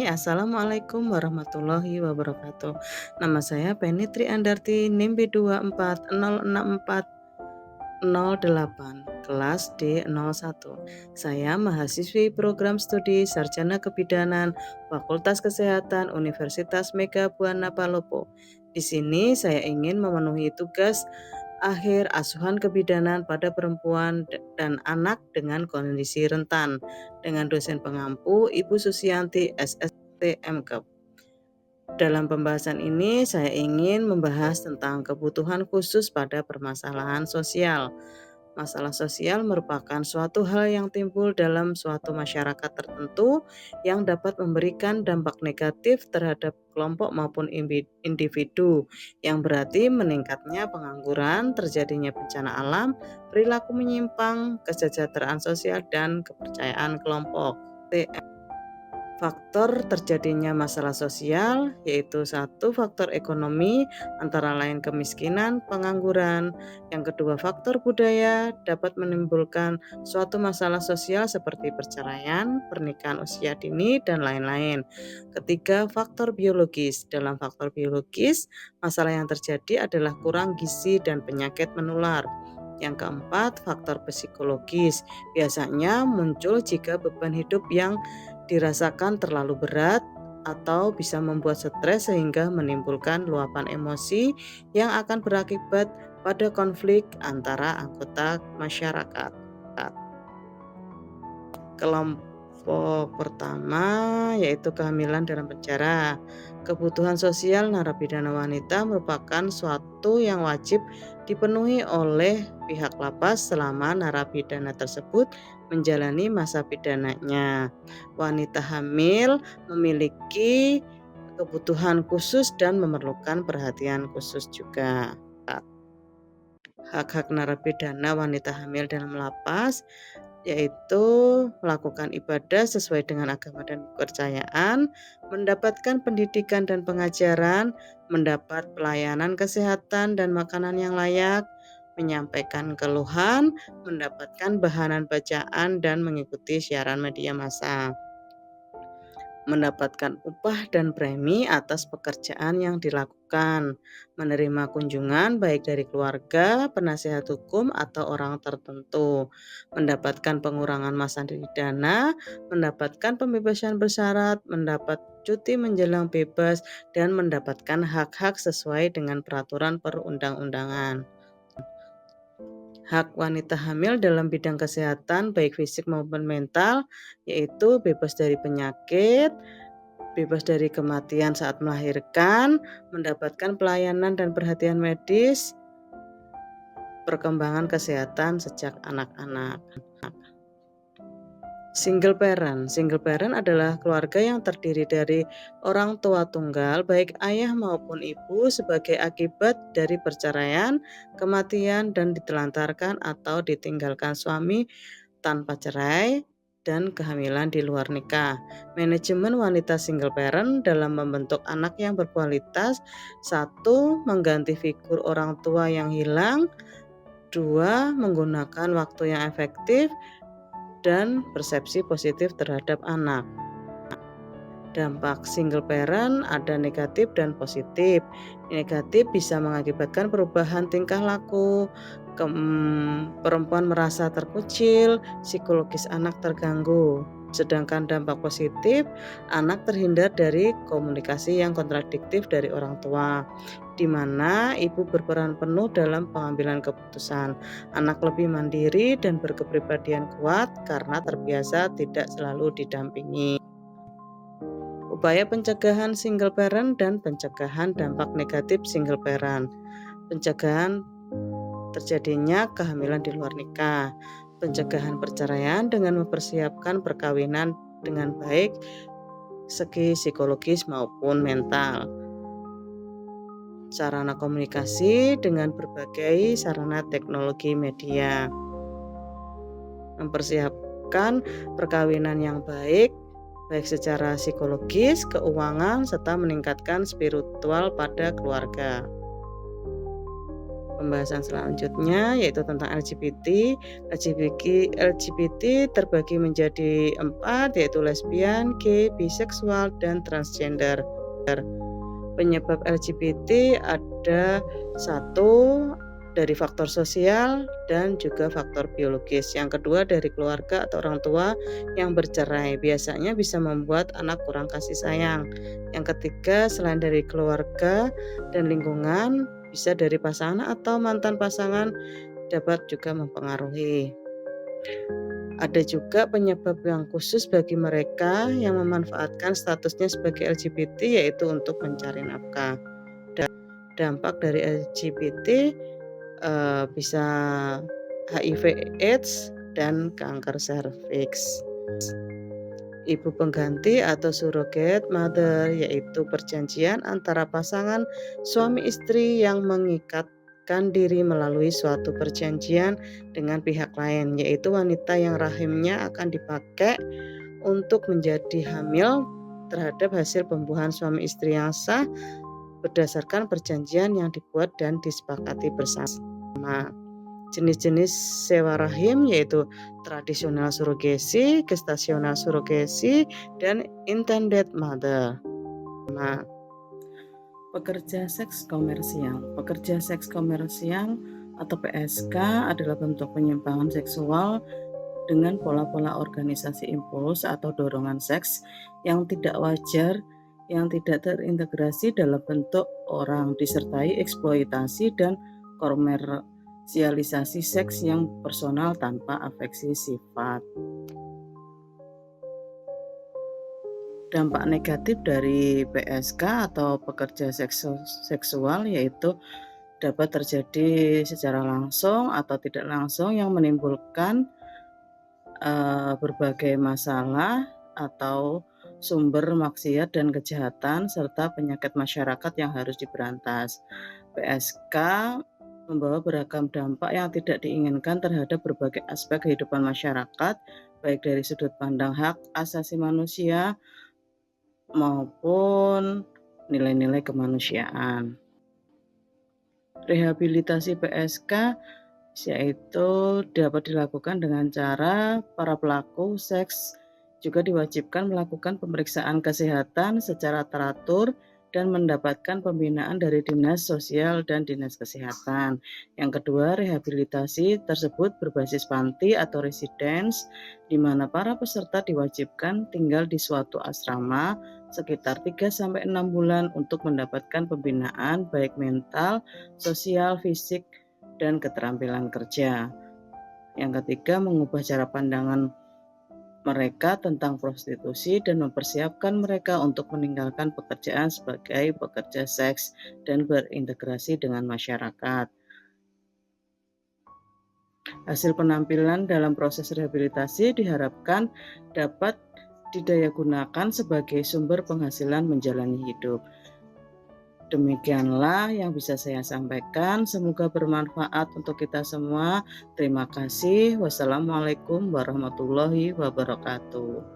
Assalamualaikum warahmatullahi wabarakatuh. Nama saya Penny Triandarti, NIM B24064008, kelas D01. Saya mahasiswi program studi Sarjana Kebidanan Fakultas Kesehatan Universitas Mega Buana Palopo. Di sini saya ingin memenuhi tugas akhir asuhan kebidanan pada perempuan dan anak dengan kondisi rentan dengan dosen pengampu Ibu Susianti SST MKep. Dalam pembahasan ini saya ingin membahas tentang kebutuhan khusus pada permasalahan sosial. Masalah sosial merupakan suatu hal yang timbul dalam suatu masyarakat tertentu yang dapat memberikan dampak negatif terhadap kelompok maupun individu, yang berarti meningkatnya pengangguran, terjadinya bencana alam, perilaku menyimpang, kesejahteraan sosial, dan kepercayaan kelompok. Faktor terjadinya masalah sosial yaitu satu, faktor ekonomi, antara lain kemiskinan, pengangguran. Yang kedua, faktor budaya dapat menimbulkan suatu masalah sosial seperti perceraian, pernikahan usia dini, dan lain-lain. Ketiga, faktor biologis. Dalam faktor biologis, masalah yang terjadi adalah kurang gizi dan penyakit menular. Yang keempat, faktor psikologis. Biasanya muncul jika beban hidup yang dirasakan terlalu berat atau bisa membuat stres sehingga menimbulkan luapan emosi yang akan berakibat pada konflik antara anggota masyarakat. Kelompok pertama yaitu kehamilan dalam penjara. Kebutuhan sosial narapidana wanita merupakan suatu yang wajib dipenuhi oleh pihak lapas selama narapidana tersebut menjalani masa pidananya. Wanita hamil memiliki kebutuhan khusus dan memerlukan perhatian khusus juga. Hak-hak narapidana wanita hamil dalam lapas yaitu melakukan ibadah sesuai dengan agama dan kepercayaan, mendapatkan pendidikan dan pengajaran, mendapat pelayanan kesehatan dan makanan yang layak, menyampaikan keluhan, mendapatkan bahan bacaan dan mengikuti siaran media massa, mendapatkan upah dan premi atas pekerjaan yang dilakukan, menerima kunjungan baik dari keluarga, penasihat hukum, atau orang tertentu, mendapatkan pengurangan masa pidana, mendapatkan pembebasan bersyarat, mendapat cuti menjelang bebas, dan mendapatkan hak-hak sesuai dengan peraturan perundang-undangan. Hak wanita hamil dalam bidang kesehatan baik fisik maupun mental yaitu bebas dari penyakit, bebas dari kematian saat melahirkan, mendapatkan pelayanan dan perhatian medis, perkembangan kesehatan sejak anak-anak. Single parent adalah keluarga yang terdiri dari orang tua tunggal baik ayah maupun ibu sebagai akibat dari perceraian, kematian, dan ditelantarkan atau ditinggalkan suami tanpa cerai, dan kehamilan di luar nikah. Manajemen wanita single parent dalam membentuk anak yang berkualitas: 1. Mengganti figur orang tua yang hilang. 2. Menggunakan waktu yang efektif dan persepsi positif terhadap anak. Dampak single parent ada negatif dan positif. Negatif bisa mengakibatkan perubahan tingkah laku, perempuan merasa terkucil, psikologis anak terganggu. Sedangkan dampak positif, anak terhindar dari komunikasi yang kontradiktif dari orang tua, di mana ibu berperan penuh dalam pengambilan keputusan. Anak lebih mandiri dan berkepribadian kuat karena terbiasa tidak selalu didampingi. Upaya pencegahan single parent dan pencegahan dampak negatif single parent. Pencegahan terjadinya kehamilan di luar nikah. Pencegahan perceraian dengan mempersiapkan perkawinan dengan baik segi psikologis maupun mental. Sarana komunikasi dengan berbagai sarana teknologi media. Mempersiapkan perkawinan yang baik secara psikologis, keuangan, serta meningkatkan spiritual pada keluarga. Pembahasan selanjutnya yaitu tentang LGBT. LGBT terbagi menjadi 4 yaitu lesbian, gay, biseksual, dan transgender. Penyebab LGBT ada satu dari faktor sosial dan juga faktor biologis. Yang kedua dari keluarga atau orang tua yang bercerai, biasanya bisa membuat anak kurang kasih sayang. Yang ketiga selain dari keluarga dan lingkungan, bisa dari pasangan atau mantan pasangan dapat juga mempengaruhi. Ada juga penyebab yang khusus bagi mereka yang memanfaatkan statusnya sebagai LGBT yaitu untuk mencari nafkah. Dampak dari LGBT bisa HIV/AIDS dan kanker serviks. Ibu pengganti atau surrogate mother yaitu perjanjian antara pasangan suami istri yang mengikatkan diri melalui suatu perjanjian dengan pihak lain, yaitu wanita yang rahimnya akan dipakai untuk menjadi hamil terhadap hasil pembuahan suami istri yang sah berdasarkan perjanjian yang dibuat dan disepakati bersama. Jenis-jenis sewa rahim yaitu tradisional surogesi, gestasional surogesi, dan intended mother. Pekerja seks komersial. Pekerja seks komersial atau PSK adalah bentuk penyimpangan seksual dengan pola-pola organisasi impuls atau dorongan seks yang tidak wajar, yang tidak terintegrasi dalam bentuk orang, disertai eksploitasi dan komersialisasi seks yang personal tanpa afeksi sifat. Dampak negatif dari PSK atau pekerja seksual yaitu dapat terjadi secara langsung atau tidak langsung yang menimbulkan berbagai masalah atau sumber maksiat dan kejahatan serta penyakit masyarakat yang harus diberantas. PSK membawa beragam dampak yang tidak diinginkan terhadap berbagai aspek kehidupan masyarakat, baik dari sudut pandang hak asasi manusia maupun nilai-nilai kemanusiaan. Rehabilitasi PSK yaitu dapat dilakukan dengan cara para pelaku seks juga diwajibkan melakukan pemeriksaan kesehatan secara teratur dan mendapatkan pembinaan dari Dinas Sosial dan Dinas Kesehatan. Yang kedua, rehabilitasi tersebut berbasis panti atau residence, di mana para peserta diwajibkan tinggal di suatu asrama sekitar 3-6 bulan untuk mendapatkan pembinaan baik mental, sosial, fisik, dan keterampilan kerja. Yang ketiga, mengubah cara pandangan mereka tentang prostitusi dan mempersiapkan mereka untuk meninggalkan pekerjaan sebagai pekerja seks dan berintegrasi dengan masyarakat. Hasil penampilan dalam proses rehabilitasi diharapkan dapat didayagunakan sebagai sumber penghasilan menjalani hidup. Demikianlah yang bisa saya sampaikan. Semoga bermanfaat untuk kita semua. Terima kasih. Wassalamualaikum warahmatullahi wabarakatuh.